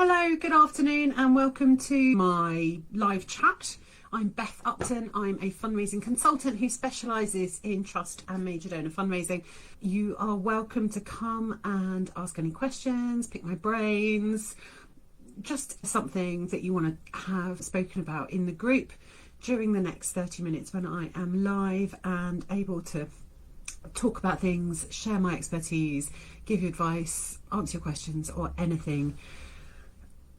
Hello, good afternoon and welcome to my live chat. I'm Beth Upton. I'm a fundraising consultant who specialises in trust and major donor fundraising. You are welcome to come and ask any questions, pick my brains, just something that you want to have spoken about in the group during the next 30 minutes when I am live and able to talk about things, share my expertise, give you advice, answer your questions or anything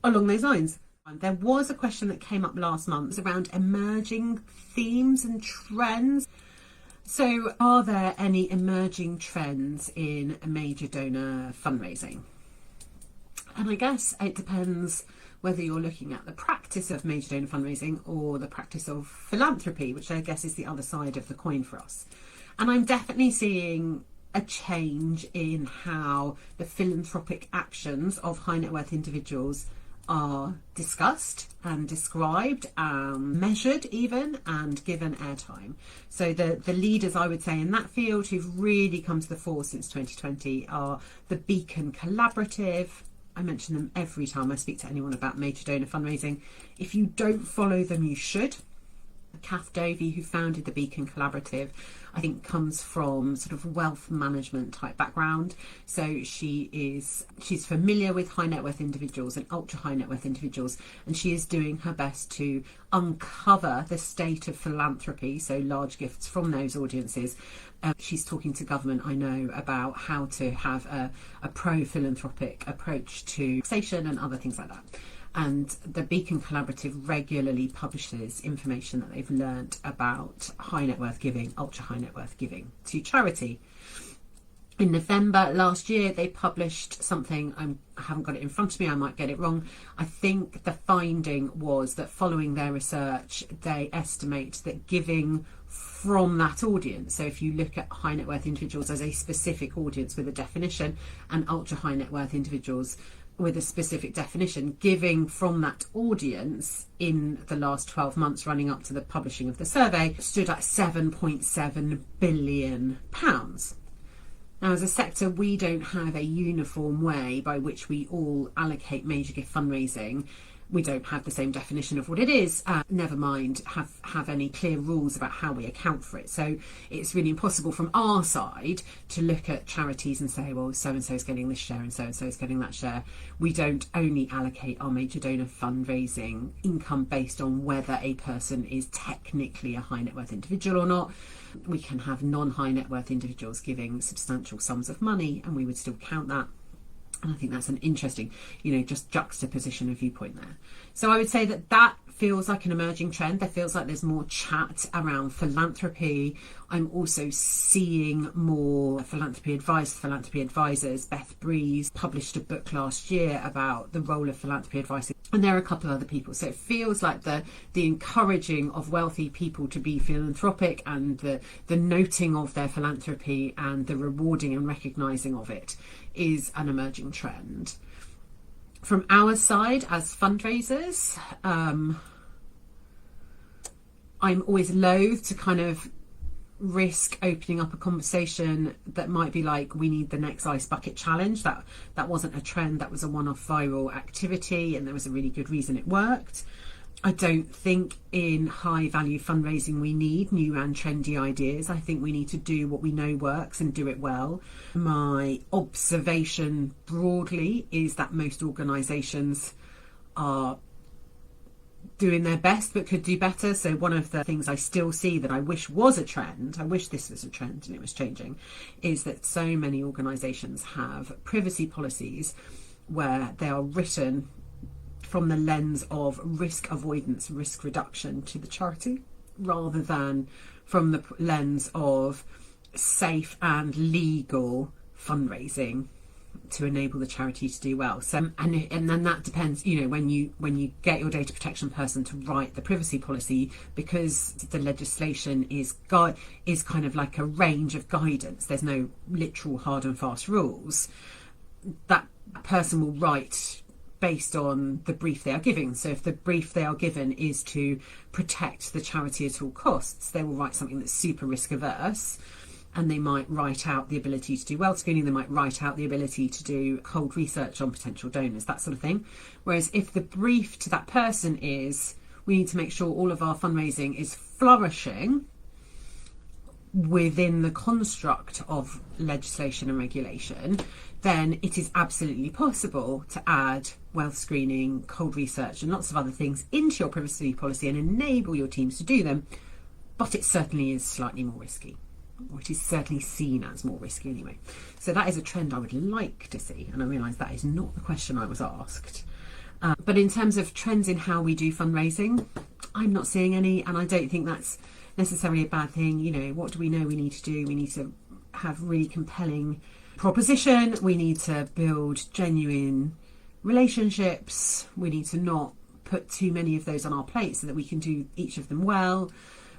along those lines. There was a question that came up last month around emerging themes and trends. So are there any emerging trends in major donor fundraising? And I guess it depends whether you're looking at the practice of major donor fundraising or the practice of philanthropy, which I guess is the other side of the coin for us. And I'm definitely seeing a change in how the philanthropic actions of high net worth individuals are discussed and described, measured even, and given airtime. So the leaders, I would say, in that field who've really come to the fore since 2020 are the Beacon Collaborative. I mention them every time I speak to anyone about major donor fundraising. If you don't follow them, you should. Kath Dovey, who founded the Beacon Collaborative, I think comes from sort of wealth management type background. So she's familiar with high net worth individuals and ultra high net worth individuals, and she is doing her best to uncover the state of philanthropy, so large gifts from those audiences. She's talking to government, I know, about how to have a pro-philanthropic approach to taxation and other things like that. And the Beacon Collaborative regularly publishes information that they've learnt about high net worth giving, ultra high net worth giving to charity. In November last year, they published something, I haven't got it in front of me, I might get it wrong. I think the finding was that following their research, they estimate that giving from that audience, so if you look at high net worth individuals as a specific audience with a definition and ultra high net worth individuals with a specific definition, giving from that audience in the last 12 months running up to the publishing of the survey stood at £7.7 billion. Now, as a sector, we don't have a uniform way by which we all allocate major gift fundraising. We don't have the same definition of what it is, never mind have any clear rules about how we account for it. So it's really impossible from our side to look at charities and say, well, so-and-so is getting this share and so-and-so is getting that share. We don't only allocate our major donor fundraising income based on whether a person is technically a high net worth individual or not. We can have non-high net worth individuals giving substantial sums of money and we would still count that. And I think that's an interesting, just juxtaposition of viewpoint there. So I would say that feels like an emerging trend. There feels like there's more chat around philanthropy. I'm also seeing more philanthropy advice, philanthropy advisors. Beth Breeze published a book last year about the role of philanthropy advice. And there are a couple of other people. So it feels like the encouraging of wealthy people to be philanthropic and the noting of their philanthropy and the rewarding and recognising of it is an emerging trend. From our side as fundraisers, I'm always loath to kind of risk opening up a conversation that might be like, we need the next ice bucket challenge. That wasn't a trend, that was a one-off viral activity and there was a really good reason it worked. I don't think in high value fundraising we need new and trendy ideas. I think we need to do what we know works and do it well. My observation broadly is that most organisations are doing their best but could do better. So one of the things I still see that I wish was a trend, I wish this was a trend and it was changing, is that so many organisations have privacy policies where they are written from the lens of risk avoidance, risk reduction to the charity, rather than from the lens of safe and legal fundraising to enable the charity to do well. So, and then that depends, when you get your data protection person to write the privacy policy, because the legislation is kind of like a range of guidance. There's no literal hard and fast rules. That person will write based on the brief they are giving. So if the brief they are given is to protect the charity at all costs, they will write something that's super risk averse. and they might write out the ability to do wealth screening, they might write out the ability to do cold research on potential donors, that sort of thing. Whereas if the brief to that person is, we need to make sure all of our fundraising is flourishing within the construct of legislation and regulation, then it is absolutely possible to add wealth screening, cold research and lots of other things into your privacy policy and enable your teams to do them. But it certainly is slightly more risky, or it is certainly seen as more risky anyway. So that is a trend I would like to see, and I realise that is not the question I was asked. But in terms of trends in how we do fundraising, I'm not seeing any, and I don't think that's necessarily a bad thing. You know, what do we know we need to do? We need to have really compelling proposition. We need to build genuine relationships. We need to not put too many of those on our plate so that we can do each of them well.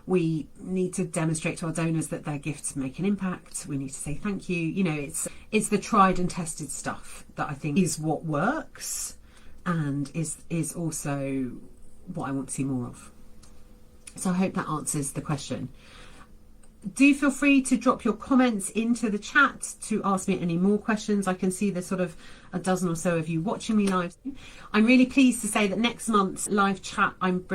We need to demonstrate to our donors that their gifts make an impact. We need to say thank you. You know, it's the tried and tested stuff that I think is what works and is also what I want to see more of. So I hope that answers the question. Do feel free to drop your comments into the chat to ask me any more questions. I can see there's sort of a dozen or so of you watching me live. I'm really pleased to say that next month's live chat I'm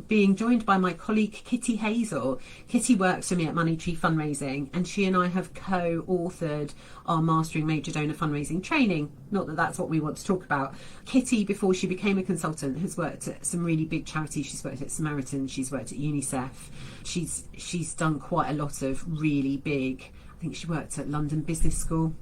being joined by my colleague Kitty Hazel. Kitty works for me at Tree Fundraising, and she and I have co-authored our Mastering Major Donor Fundraising training. Not that that's what we want to talk about. Kitty, before she became a consultant, has worked at some really big charities. She's worked at Samaritan, she's worked at UNICEF. She's done quite a lot of really big, I think she worked at London Business School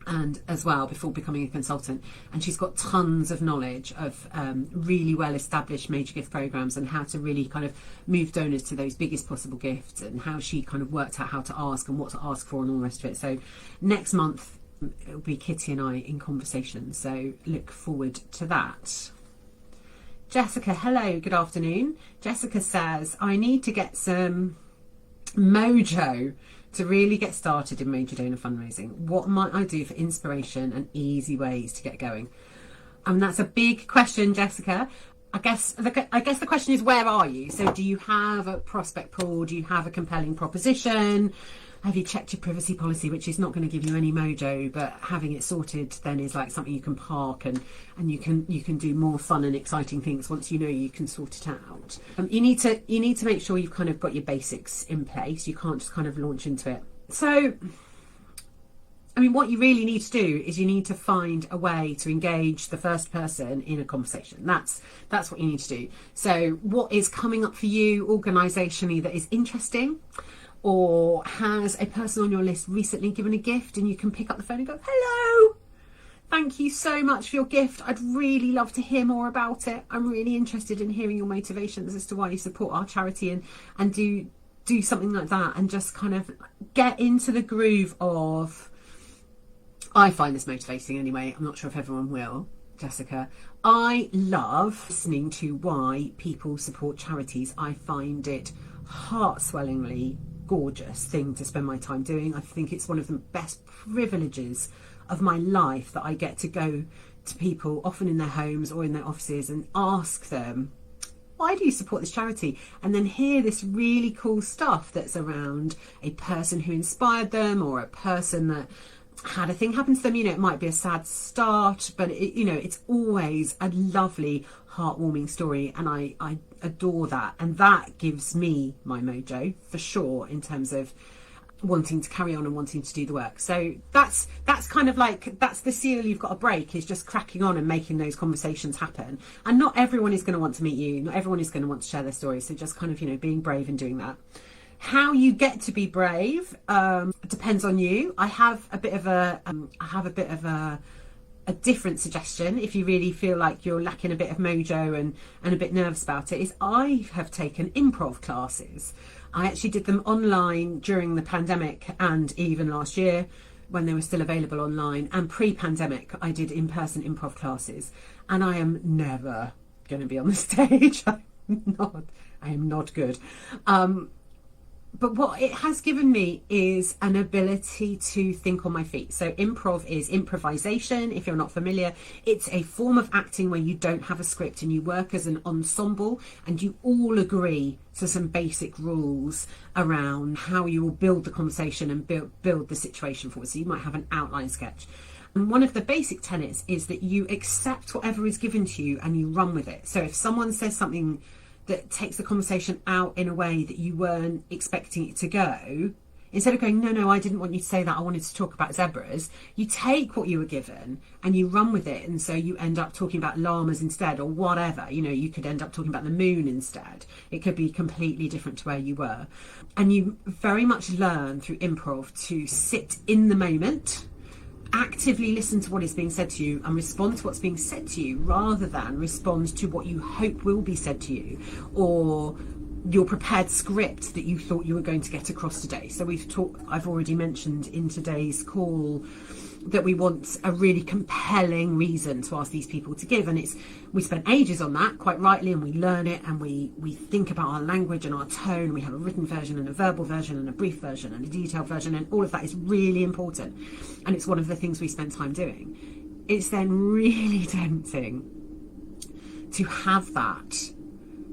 and as well before becoming a consultant, and she's got tons of knowledge of really well established major gift programs and how to really kind of move donors to those biggest possible gifts, and how she kind of worked out how to ask and what to ask for and all the rest of it. So next month it'll be Kitty and I in conversation, so look forward to that. Jessica, hello, good afternoon. Jessica says, I need to get some mojo to really get started in major donor fundraising. What might I do for inspiration and easy ways to get going? And that's a big question, Jessica. I guess the question is, where are you? So do you have a prospect pool? Do you have a compelling proposition? Have you checked your privacy policy, which is not going to give you any mojo, but having it sorted then is like something you can park and you can do more fun and exciting things once you know you can sort it out. You need to make sure you've kind of got your basics in place. You can't just kind of launch into it. So, I mean, what you really need to do is you need to find a way to engage the first person in a conversation. That's what you need to do. So what is coming up for you organisationally that is interesting? Or has a person on your list recently given a gift and you can pick up the phone and go, hello, thank you so much for your gift. I'd really love to hear more about it. I'm really interested in hearing your motivations as to why you support our charity, and do something like that, and just kind of get into the groove of, I find this motivating anyway. I'm not sure if everyone will, Jessica. I love listening to why people support charities. I find it heart-swellingly gorgeous thing to spend my time doing. I think it's one of the best privileges of my life that I get to go to people, often in their homes or in their offices, and ask them, why do you support this charity? And then hear this really cool stuff that's around a person who inspired them, or a person that had a thing happen to them. You know, it might be a sad start, but it's always a lovely, heartwarming story, and I adore that, and that gives me my mojo for sure in terms of wanting to carry on and wanting to do the work. So that's kind of like, that's the seal you've got to break, is just cracking on and making those conversations happen. And not everyone is going to want to meet you, not everyone is going to want to share their story, so just kind of being brave and doing that. How you get to be brave depends on you. I have a bit of a different suggestion. If you really feel like you're lacking a bit of mojo and a bit nervous about it, is I have taken improv classes. I actually did them online during the pandemic, and even last year when they were still available online, and pre-pandemic I did in-person improv classes, and I am never going to be on the stage. I am not good. But what it has given me is an ability to think on my feet. So improv is improvisation. If you're not familiar, it's a form of acting where you don't have a script and you work as an ensemble and you all agree to some basic rules around how you will build the conversation and build the situation forward. So you might have an outline sketch. And one of the basic tenets is that you accept whatever is given to you and you run with it. So if someone says something that takes the conversation out in a way that you weren't expecting it to go, instead of going, no, I didn't want you to say that, I wanted to talk about zebras, you take what you were given and you run with it. And so you end up talking about llamas instead, or whatever. You know, you could end up talking about the moon instead. It could be completely different to where you were. And you very much learn through improv to sit in the moment, actively listen to what is being said to you and respond to what's being said to you, rather than respond to what you hope will be said to you, or your prepared script that you thought you were going to get across today. So I've already mentioned in today's call that we want a really compelling reason to ask these people to give, and we spent ages on that, quite rightly, and we learn it and we think about our language and our tone. We have a written version and a verbal version and a brief version and a detailed version, and all of that is really important, and it's one of the things we spend time doing. It's then really tempting to have that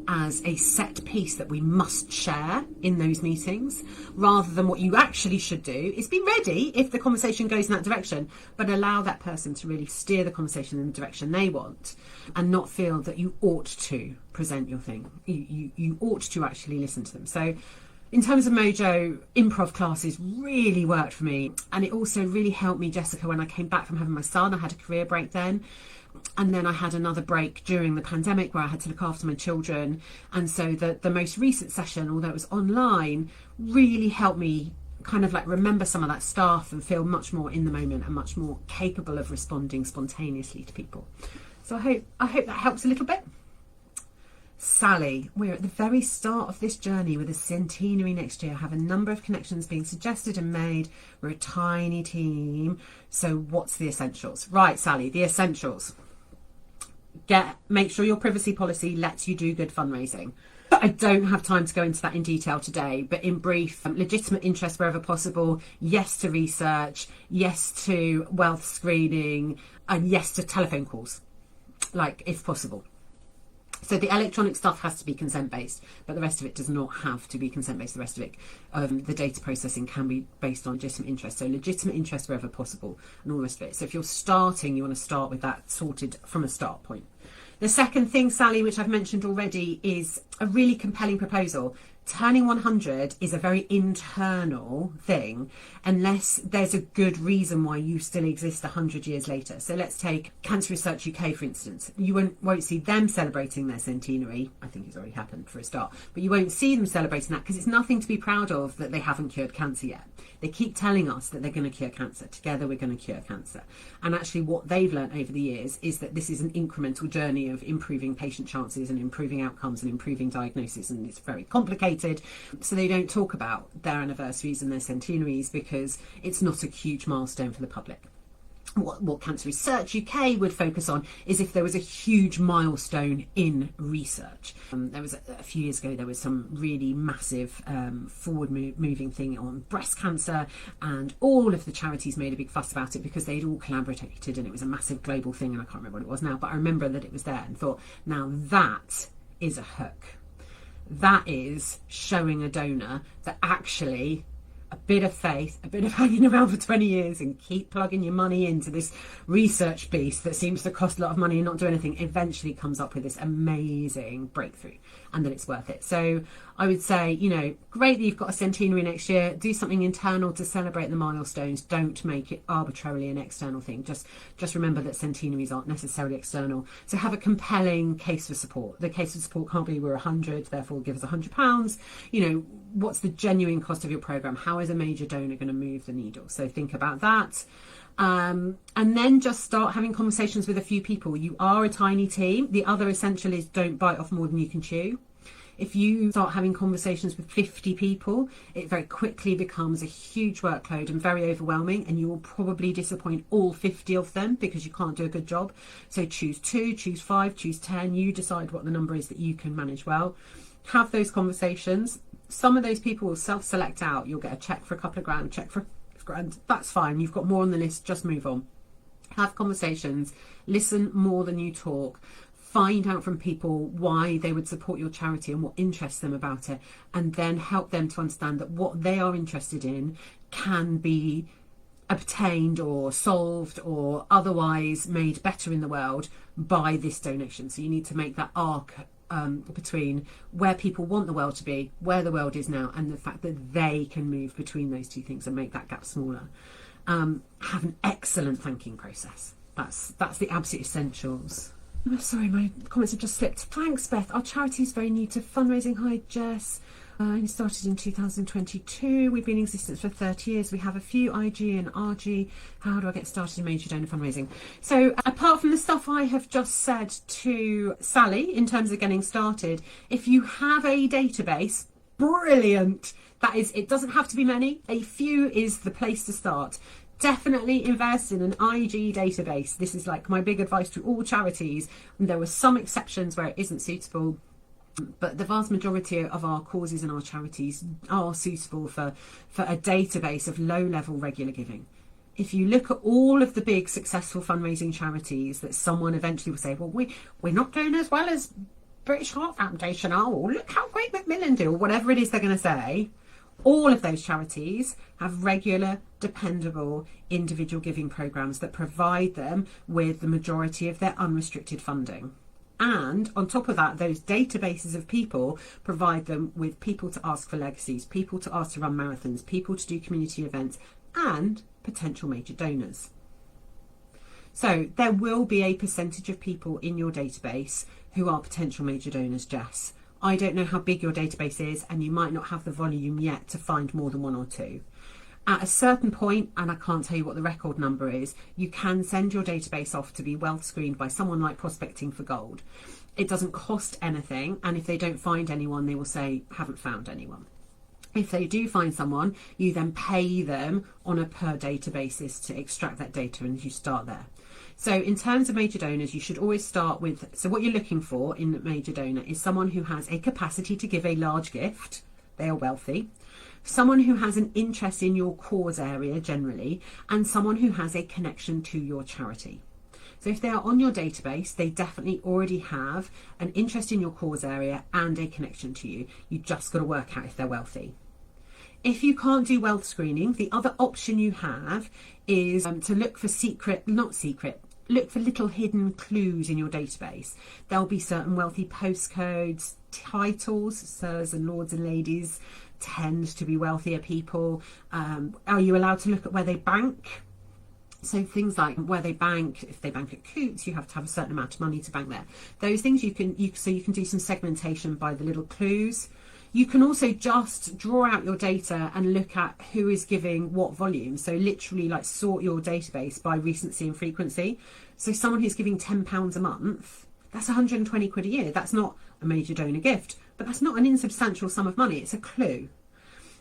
as a set piece that we must share in those meetings, rather than what you actually should do is be ready if the conversation goes in that direction, but allow that person to really steer the conversation in the direction they want, and not feel that you ought to present your thing. You ought to actually listen to them. So in terms of Mojo, improv classes really worked for me, and it also really helped me, Jessica, when I came back from having my son. I had a career break then, and then I had another break during the pandemic where I had to look after my children. And so the most recent session, although it was online, really helped me kind of like remember some of that stuff and feel much more in the moment and much more capable of responding spontaneously to people. So I hope that helps a little bit. Sally, we're at the very start of this journey with a centenary next year. Have a number of connections being suggested and made. We're a tiny team. So what's the essentials? Right, Sally, the essentials. Make sure your privacy policy lets you do good fundraising. I don't have time to go into that in detail today, but in brief, legitimate interest wherever possible, yes to research, yes to wealth screening, and yes to telephone calls, like if possible. So the electronic stuff has to be consent-based, but the rest of it does not have to be consent-based. The rest of it, the data processing can be based on legitimate interest. So legitimate interest wherever possible, and all the rest of it. So if you're starting, you want to start with that sorted from a start point. The second thing, Sally, which I've mentioned already, is a really compelling proposal. Turning 100 is a very internal thing, unless there's a good reason why you still exist 100 years later. So let's take Cancer Research UK, for instance. You won't see them celebrating their centenary. I think it's already happened for a start. But you won't see them celebrating that because it's nothing to be proud of that they haven't cured cancer yet. They keep telling us that they're going to cure cancer. Together we're going to cure cancer. And actually what they've learned over the years is that this is an incremental journey of improving patient chances and improving outcomes and improving diagnosis, and it's very complicated. So they don't talk about their anniversaries and their centenaries because it's not a huge milestone for the public. What Cancer Research UK would focus on is if there was a huge milestone in research. There was a few years ago, there was some really massive forward-moving thing on breast cancer, and all of the charities made a big fuss about it because they'd all collaborated, and it was a massive global thing, and I can't remember what it was now, but I remember that it was there and thought, now that is a hook. That is showing a donor that actually a bit of faith, a bit of hanging around for 20 years and keep plugging your money into this research piece that seems to cost a lot of money and not do anything, eventually comes up with this amazing breakthrough, and that it's worth it. So I would say, great that you've got a centenary next year. Do something internal to celebrate the milestones. Don't make it arbitrarily an external thing. Just remember that centenaries aren't necessarily external. So have a compelling case for support. The case for support can't be we're 100, therefore give us £100. What's the genuine cost of your program? How is a major donor going to move the needle? So think about that. And then just start having conversations with a few people. You are a tiny team. The other essential is don't bite off more than you can chew. If you start having conversations with 50 people, it very quickly becomes a huge workload and very overwhelming, and you will probably disappoint all 50 of them because you can't do a good job. So choose 2, choose 5, choose 10. You decide what the number is that you can manage well. Have those conversations. Some of those people will self-select out. You'll get a check for a couple of grand, check for grand. That's fine. You've got more on the list. Just move on. Have conversations. Listen more than you talk. Find out from people why they would support your charity and what interests them about it, and then help them to understand that what they are interested in can be obtained or solved or otherwise made better in the world by this donation. So you need to make that arc between where people want the world to be, where the world is now, and the fact that they can move between those two things and make that gap smaller. Have an excellent thanking process. That's the absolute essentials. Oh, sorry, my comments have just slipped. Thanks, Beth. Our charity is very new to fundraising. Hi, Jess. It started in 2022. We've been in existence for 30 years. We have a few IG and RG. How do I get started in major donor fundraising? So apart from the stuff I have just said to Sally in terms of getting started, if you have a database, brilliant. That is, it doesn't have to be many. A few is the place to start. Definitely invest in an IG database. This is like my big advice to all charities. And there were some exceptions where it isn't suitable, but the vast majority of our causes and our charities are suitable for a database of low-level regular giving. If you look at all of the big successful fundraising charities that someone eventually will say, well, we're not doing as well as British Heart Foundation are, or look how great Macmillan do, or whatever it is they're going to say. All of those charities have regular, dependable, individual giving programs that provide them with the majority of their unrestricted funding. And on top of that, those databases of people provide them with people to ask for legacies, people to ask to run marathons, people to do community events, and potential major donors. So there will be a percentage of people in your database who are potential major donors, Jess. I don't know how big your database is, and you might not have the volume yet to find more than one or two. At a certain point, and I can't tell you what the record number is, you can send your database off to be wealth screened by someone like Prospecting for Gold. It doesn't cost anything, and if they don't find anyone, they will say, haven't found anyone. If they do find someone, you then pay them on a per data basis to extract that data, and you start there. So in terms of major donors, you should always start with, so what you're looking for in a major donor is someone who has a capacity to give a large gift. They are wealthy. Someone who has an interest in your cause area generally, and someone who has a connection to your charity. So if they are on your database, they definitely already have an interest in your cause area and a connection to you. You just got to work out if they're wealthy. If you can't do wealth screening, the other option you have is to look for look for little hidden clues in your database. There'll be certain wealthy postcodes, titles, sirs and lords and ladies tend to be wealthier people. Are you allowed to look at where they bank? So things like where they bank, if they bank at Coots, you have to have a certain amount of money to bank there. Those things you can do some segmentation by the little clues. You can also just draw out your data and look at who is giving what volume. So literally like sort your database by recency and frequency. So someone who's giving £10 a month, that's 120 quid a year. That's not a major donor gift, but that's not an insubstantial sum of money. It's a clue.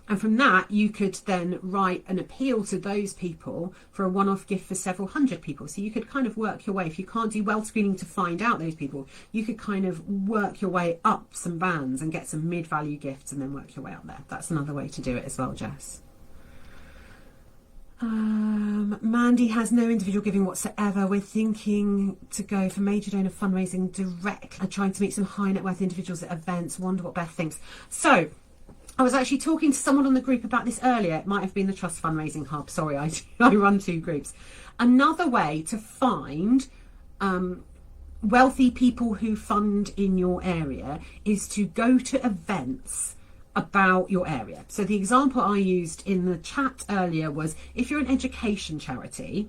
And from that, you could then write an appeal to those people for a one-off gift for several hundred people. So you could kind of work your way. If you can't do wealth screening to find out those people, you could kind of work your way up some bands and get some mid-value gifts and then work your way up there. That's another way to do it as well, Jess. Mandy has no individual giving whatsoever. We're thinking to go for major donor fundraising direct and trying to meet some high net worth individuals at events. Wonder what Beth thinks. So I was actually talking to someone on the group about this earlier. It might have been the Trust Fundraising Hub. Sorry, I run two groups. Another way to find wealthy people who fund in your area is to go to events about your area. So the example I used in the chat earlier was if you're an education charity,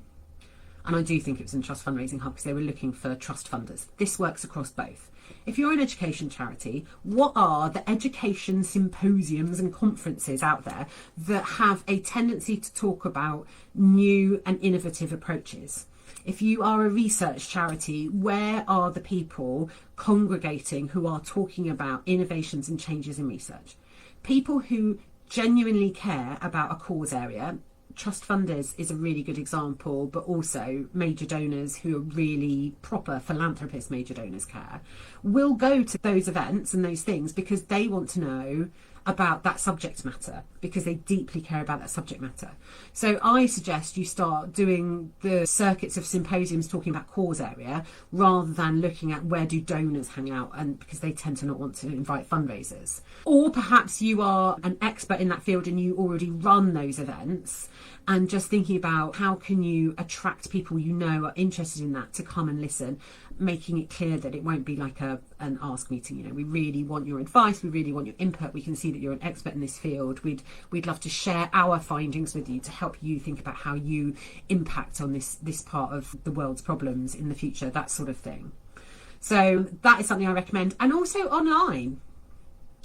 and I do think it was in Trust Fundraising Hub because they were looking for trust funders. This works across both. If you're an education charity, what are the education symposiums and conferences out there that have a tendency to talk about new and innovative approaches? If you are a research charity, where are the people congregating who are talking about innovations and changes in research? People who genuinely care about a cause area. Trust funders is a really good example, but also major donors who are really proper philanthropist major donors care will go to those events and those things because they want to know about that subject matter because they deeply care about that subject matter. So I suggest you start doing the circuits of symposiums talking about cause area rather than looking at where do donors hang out, and because they tend to not want to invite fundraisers. Or perhaps you are an expert in that field and you already run those events, and just thinking about how can you attract people you know are interested in that to come and listen, making it clear that it won't be like an ask meeting. You know, we really want your advice, we really want your input, we can see that you're an expert in this field, we'd love to share our findings with you to help you think about how you impact on this part of the world's problems in the future, that sort of thing. So that is something I recommend. And also online.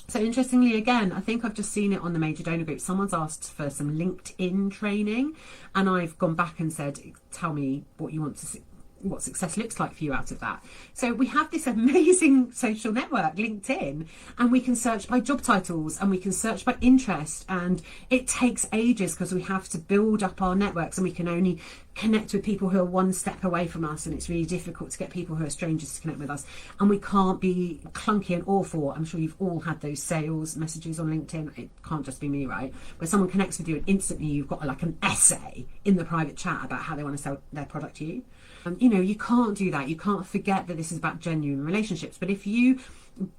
So interestingly, again, I think I've just seen it on the major donor group. Someone's asked for some LinkedIn training, and I've gone back and said, tell me what you want to see, what success looks like for you out of that. So we have this amazing social network, LinkedIn, and we can search by job titles and we can search by interest, and it takes ages because we have to build up our networks, and we can only connect with people who are one step away from us, and it's really difficult to get people who are strangers to connect with us, and we can't be clunky and awful. I'm sure you've all had those sales messages on LinkedIn. It can't just be me, right? Where someone connects with you and instantly you've got like an essay in the private chat about how they want to sell their product to you. You know, you can't do that. You can't forget that this is about genuine relationships. But if you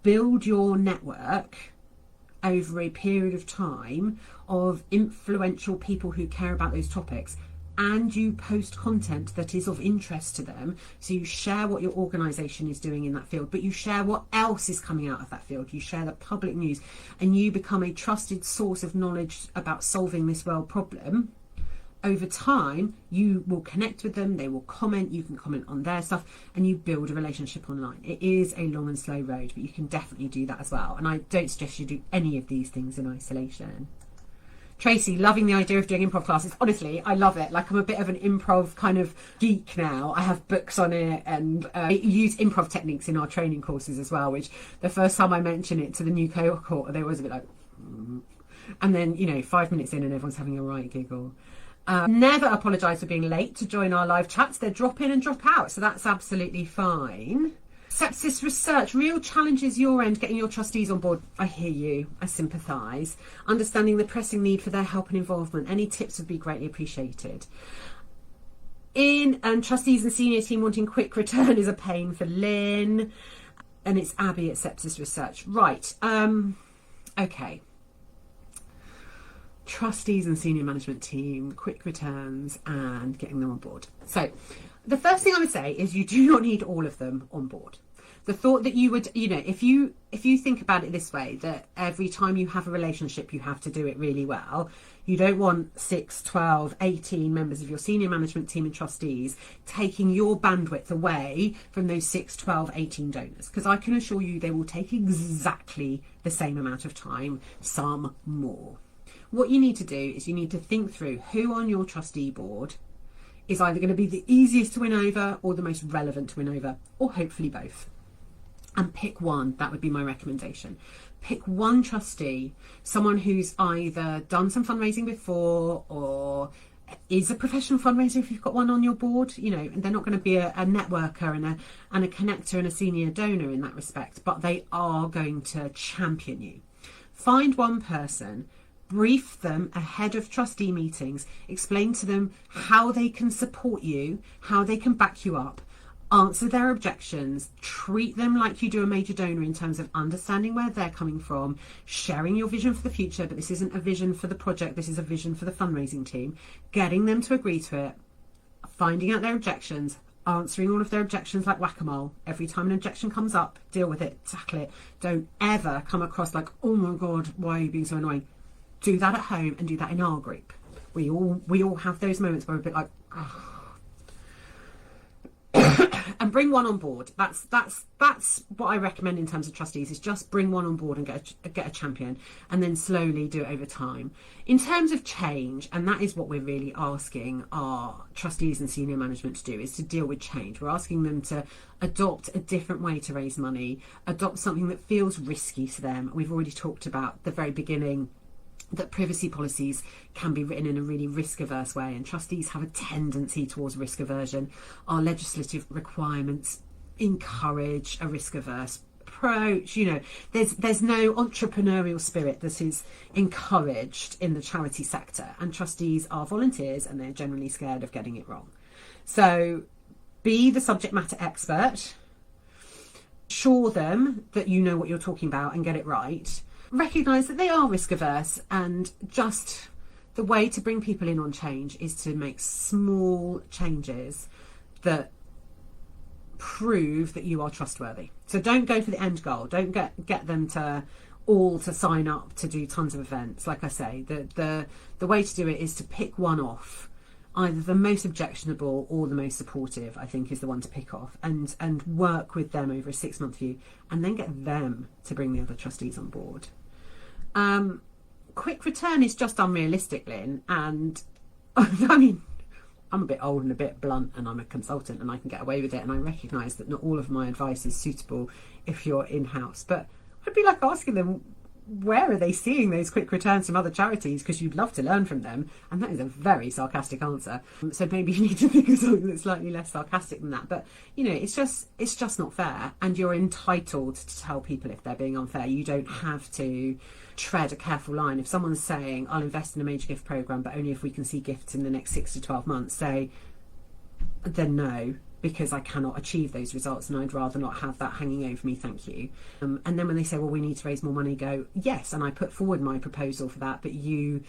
build your network over a period of time of influential people who care about those topics, and you post content that is of interest to them, so you share what your organisation is doing in that field, but you share what else is coming out of that field, you share the public news, and you become a trusted source of knowledge about solving this world problem, over time you will connect with them, they will comment, you can comment on their stuff, and you build a relationship online. It is a long and slow road, but you can definitely do that as well. And I don't suggest you do any of these things in isolation. Tracy, loving the idea of doing improv classes. Honestly, I love it. Like, I'm a bit of an improv kind of geek now. I have books on it, and I use improv techniques in our training courses as well, which the first time I mention it to the new cohort, they was a bit like, and then, you know, 5 minutes in and everyone's having a right giggle. Never apologise for being late to join our live chats. They drop in and drop out, so that's absolutely fine. Sepsis research, real challenges your end getting your trustees on board. I hear you, I sympathise. Understanding the pressing need for their help and involvement. Any tips would be greatly appreciated. Trustees and senior team wanting quick return is a pain for Lynn. And it's Abby at Sepsis Research. Right, okay. Trustees and senior management team, quick returns and getting them on board. So the first thing I would say is you do not need all of them on board. The thought that you would, you know, if you think about it this way, that every time you have a relationship you have to do it really well, you don't want 6, 12, 18 members of your senior management team and trustees taking your bandwidth away from those 6, 12, 18 donors, because I can assure you they will take exactly the same amount of time, some more. What you need to do is you need to think through who on your trustee board is either going to be the easiest to win over or the most relevant to win over, or hopefully both. And pick one. That would be my recommendation. Pick one trustee, someone who's either done some fundraising before or is a professional fundraiser if you've got one on your board. You know, and they're not going to be a networker and a connector and a senior donor in that respect, but they are going to champion you. Find one person, brief them ahead of trustee meetings, explain to them how they can support you, how they can back you up, answer their objections, treat them like you do a major donor in terms of understanding where they're coming from, sharing your vision for the future, but this isn't a vision for the project, this is a vision for the fundraising team, getting them to agree to it, finding out their objections, answering all of their objections like whack-a-mole. Every time an objection comes up, deal with it, tackle it. Don't ever come across like, oh my God, why are you being so annoying? Do that at home and do that in our group. We all have those moments where we're a bit like, oh. And bring one on board. That's what I recommend in terms of trustees, is just bring one on board and get a champion, and then slowly do it over time. In terms of change, and that is what we're really asking our trustees and senior management to do, is to deal with change. We're asking them to adopt a different way to raise money, adopt something that feels risky to them. We've already talked about at the very beginning that privacy policies can be written in a really risk-averse way, and trustees have a tendency towards risk aversion. Our legislative requirements encourage a risk-averse approach. You know, there's no entrepreneurial spirit that is encouraged in the charity sector, and trustees are volunteers and they're generally scared of getting it wrong. So be the subject matter expert, assure them that you know what you're talking about and get it right. Recognise that they are risk averse, and just the way to bring people in on change is to make small changes that prove that you are trustworthy. So don't go for the end goal. Don't get them to sign up to do tons of events. Like I say, the way to do it is to pick one off. Either the most objectionable or the most supportive, I think, is the one to pick off, and work with them over a 6-month view, and then get them to bring the other trustees on board. Quick return is just unrealistic, Lynn, and I mean, I'm a bit old and a bit blunt, and I'm a consultant and I can get away with it, and I recognise that not all of my advice is suitable if you're in-house, but I'd be like asking them, where are they seeing those quick returns from other charities? Because you'd love to learn from them. And that is a very sarcastic answer. So maybe you need to think of something that's slightly less sarcastic than that. But, you know, it's just not fair. And you're entitled to tell people if they're being unfair. You don't have to tread a careful line. If someone's saying, I'll invest in a major gift programme, but only if we can see gifts in the next 6 to 12 months, say, then no, because I cannot achieve those results and I'd rather not have that hanging over me, thank you. And then when they say, well, we need to raise more money, go, yes, and I put forward my proposal for that, but you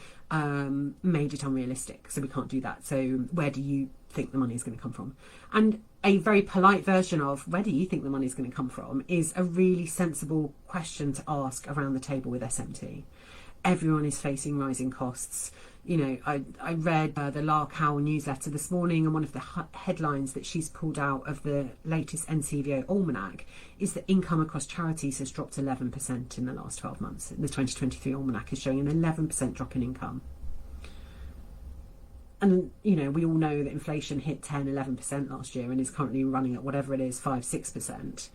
made it unrealistic, so we can't do that. So where do you think the money is going to come from? And a very polite version of where do you think the money is going to come from is a really sensible question to ask around the table with SMT. Everyone is facing rising costs. You know, I read the Lark Howell newsletter this morning, and one of the headlines that she's pulled out of the latest NCVO Almanac is that income across charities has dropped 11% in the last 12 months. The 2023 Almanac is showing an 11% drop in income. And, you know, we all know that inflation hit 10-11% last year and is currently running at whatever it is, 5-6%.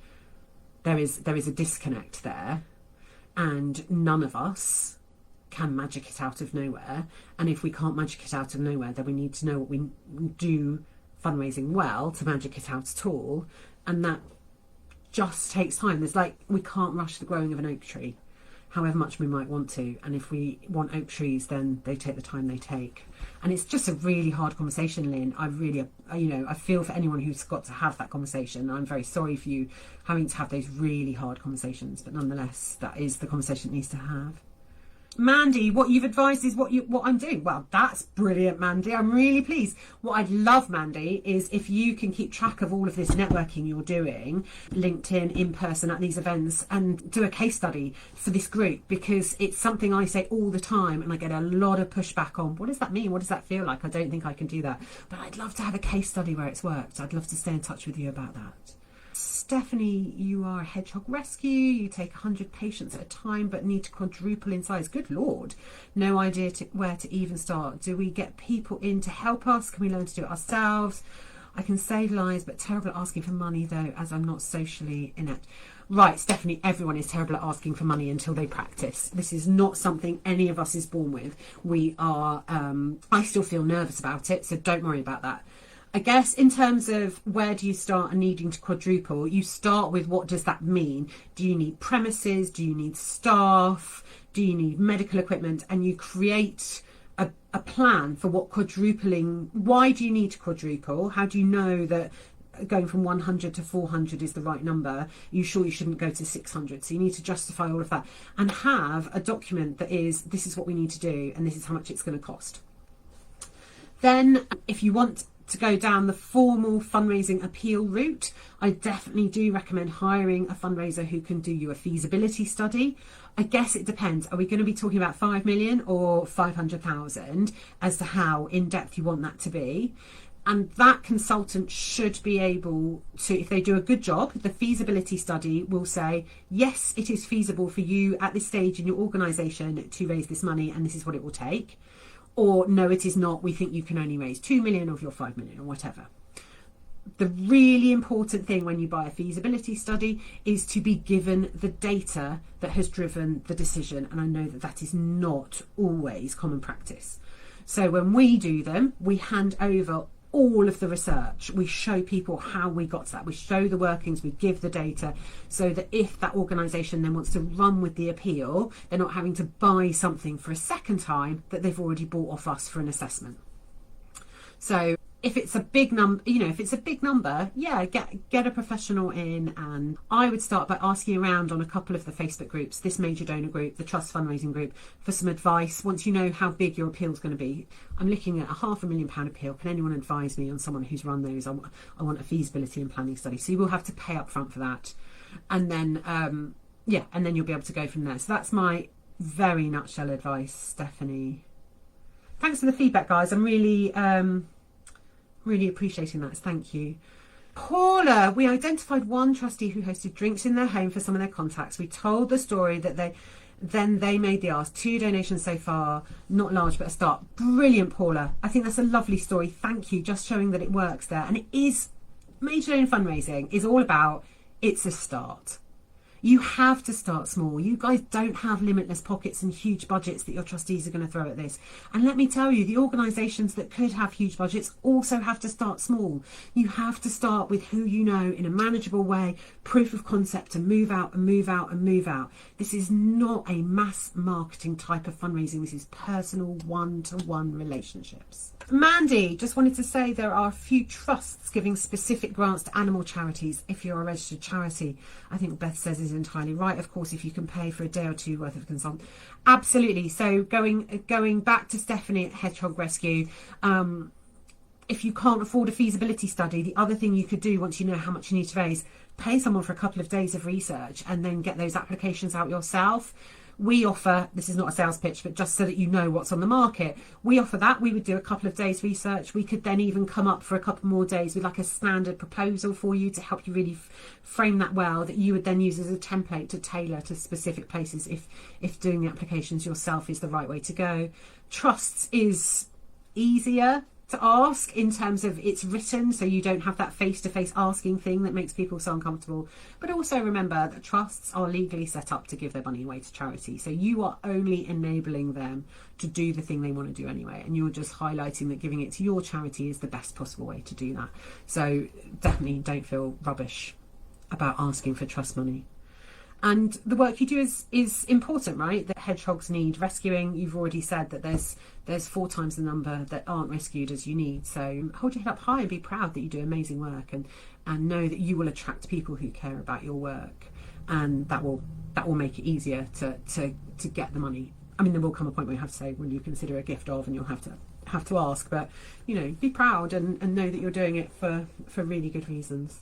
There is a disconnect there, and none of us can magic it out of nowhere. And if we can't magic it out of nowhere, then we need to know what we do fundraising well to magic it out at all. And that just takes time. We can't rush the growing of an oak tree, however much we might want to. And if we want oak trees, then they take the time they take. And it's just a really hard conversation, Lynn. I feel for anyone who's got to have that conversation. I'm very sorry for you having to have those really hard conversations, but nonetheless, that is the conversation it needs to have. Mandy, what you've advised is what I'm doing. Well, that's brilliant, Mandy. I'm really pleased. What I'd love, Mandy, is if you can keep track of all of this networking you're doing, LinkedIn, in person at these events, and do a case study for this group, because it's something I say all the time and I get a lot of pushback on. What does that mean? What does that feel like? I don't think I can do that. But I'd love to have a case study where it's worked. I'd love to stay in touch with you about that. Stephanie, you are a hedgehog rescue. You take 100 patients at a time but need to quadruple in size. Good Lord. No idea where to even start. Do we get people in to help us? Can we learn to do it ourselves? I can save lives, but terrible at asking for money, though, as I'm not socially inept. Right, Stephanie, everyone is terrible at asking for money until they practice. This is not something any of us is born with. We are, I still feel nervous about it, so don't worry about that. I guess in terms of where do you start and needing to quadruple, you start with what does that mean? Do you need premises? Do you need staff? Do you need medical equipment? And you create a plan for what quadrupling, why do you need to quadruple? How do you know that going from 100 to 400 is the right number? You sure you shouldn't go to 600? So you need to justify all of that and have a document that is, this is what we need to do and this is how much it's going to cost. Then if you want to go down the formal fundraising appeal route, I definitely do recommend hiring a fundraiser who can do you a feasibility study. I guess it depends. Are we going to be talking about 5 million or 500,000 as to how in-depth you want that to be? And that consultant should be able to, if they do a good job, the feasibility study will say, yes, it is feasible for you at this stage in your organisation to raise this money and this is what it will take. Or no, it is not. We think you can only raise 2 million of your 5 million or whatever. The really important thing when you buy a feasibility study is to be given the data that has driven the decision. And I know that that is not always common practice. So when we do them, we hand over all of the research. We show people how we got to that. We show the workings, we give the data, so that if that organisation then wants to run with the appeal, they're not having to buy something for a second time that they've already bought off us for an assessment. So if it's a big number, yeah, get a professional in. And I would start by asking around on a couple of the Facebook groups, this major donor group, the trust fundraising group, for some advice. Once you know how big your appeal is going to be, I'm looking at a £500,000 appeal. Can anyone advise me on someone who's run those? I want a feasibility and planning study. So you will have to pay up front for that. And then, and then you'll be able to go from there. So that's my very nutshell advice, Stephanie. Thanks for the feedback, guys. I'm really appreciating that. Thank you. Paula, we identified one trustee who hosted drinks in their home for some of their contacts. We told the story that they made the ask. 2 donations so far, not large, but a start. Brilliant, Paula. I think that's a lovely story. Thank you. Just showing that it works there. And it is, major donor fundraising is all about, it's a start. You have to start small. You guys don't have limitless pockets and huge budgets that your trustees are going to throw at this. And let me tell you, the organisations that could have huge budgets also have to start small. You have to start with who you know in a manageable way, proof of concept, and move out and move out and move out. This is not a mass marketing type of fundraising. This is personal one-to-one relationships. Mandy, just wanted to say there are a few trusts giving specific grants to animal charities if you're a registered charity. I think what Beth says is entirely right. Of course, if you can pay for a day or two worth of consultant. Absolutely. So going back to Stephanie at Hedgehog Rescue, if you can't afford a feasibility study, the other thing you could do once you know how much you need to raise, pay someone for a couple of days of research and then get those applications out yourself. We offer, this is not a sales pitch, but just so that you know what's on the market, we offer that. We would do a couple of days research. We could then even come up for a couple more days with like a standard proposal for you to help you really frame that well, that you would then use as a template to tailor to specific places if doing the applications yourself is the right way to go. Trusts is easier to ask in terms of it's written, so you don't have that face-to-face asking thing that makes people so uncomfortable. But also remember that trusts are legally set up to give their money away to charity, so you are only enabling them to do the thing they want to do anyway, and you're just highlighting that giving it to your charity is the best possible way to do that. So definitely don't feel rubbish about asking for trust money. And the work you do is important, right? The hedgehogs need rescuing. You've already said that there's 4 times the number that aren't rescued as you need. So hold your head up high and be proud that you do amazing work, and know that you will attract people who care about your work, and that will make it easier to get the money. I mean, there will come a point where you have to say, will you consider a gift of, and you'll have to ask, but be proud and know that you're doing it for really good reasons.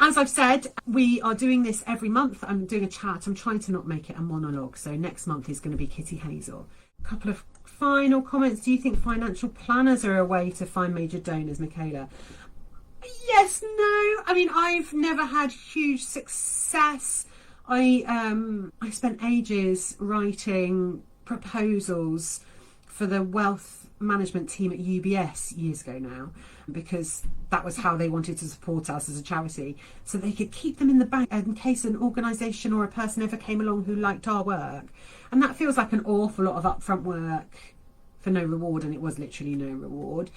As I've said, we are doing this every month. I'm doing a chat. I'm trying to not make it a monologue. So next month is going to be Kitty Hazel. A couple of final comments. Do you think financial planners are a way to find major donors, Michaela? Yes, no. I mean, I've never had huge success. I spent ages writing proposals for the wealth management team at UBS years ago now, because that was how they wanted to support us as a charity, so they could keep them in the bank in case an organisation or a person ever came along who liked our work. And that feels like an awful lot of upfront work for no reward, and it was literally no reward.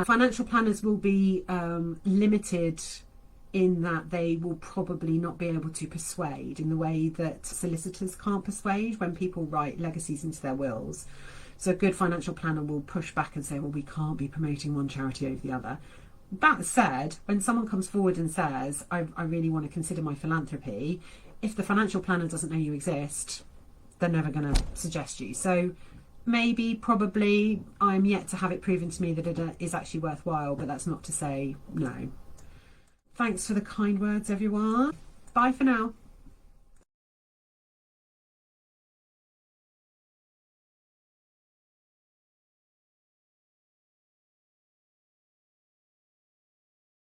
Financial planners will be limited in that they will probably not be able to persuade in the way that solicitors can't persuade when people write legacies into their wills. So a good financial planner will push back and say, well, we can't be promoting one charity over the other. That said, when someone comes forward and says, I really want to consider my philanthropy, if the financial planner doesn't know you exist, they're never going to suggest you. So maybe, probably, I'm yet to have it proven to me that it is actually worthwhile, but that's not to say no. Thanks for the kind words, everyone. Bye for now.